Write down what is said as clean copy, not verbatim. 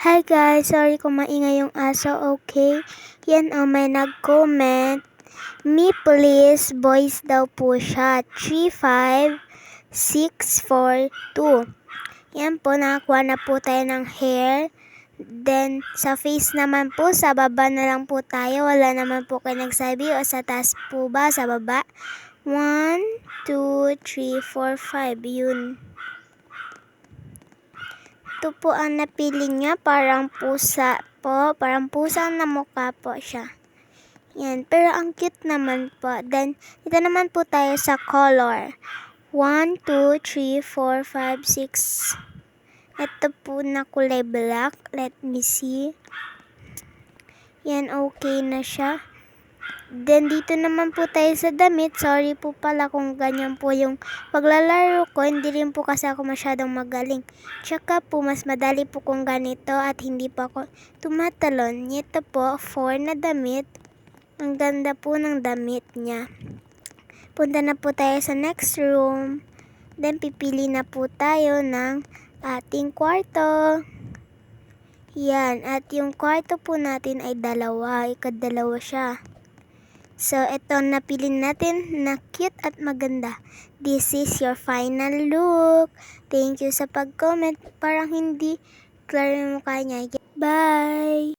Hi guys, sorry kung maingay yung aso, okay? Yan may nag-comment. Me please, boys daw po siya. 35642. Yan po, nakakuha na po tayo ng hair. Then, sa face naman po, sa baba na lang po tayo. Wala naman po kayo nagsabi. O sa taas po ba? Sa baba? 1, 2, 3, 4, 5. Yun. Ito po ang napili niya, parang pusa po, parang pusa na mukha po siya. Yan, pero ang cute naman po. Then, ito naman po tayo sa color. 1, 2, 3, 4, 5, 6. Ito po na kulay black. Let me see. Yan, okay na siya. Then, dito naman po tayo sa damit. Sorry po pala kung ganyan po yung paglalaro ko. Hindi rin po kasi ako masyadong magaling. Tsaka po, mas madali po kung ganito at hindi pa ako tumatalon. Ito po, 4 na damit. Ang ganda po ng damit niya. Punta na po tayo sa next room. Then, pipili na po tayo ng ating kwarto. Yan, at yung kwarto po natin ay dalawa. Ikadalawa siya. So, ito napili natin na cute at maganda. This is your final look. Thank you sa pag-comment. Parang hindi clear yung mukha niya. Bye!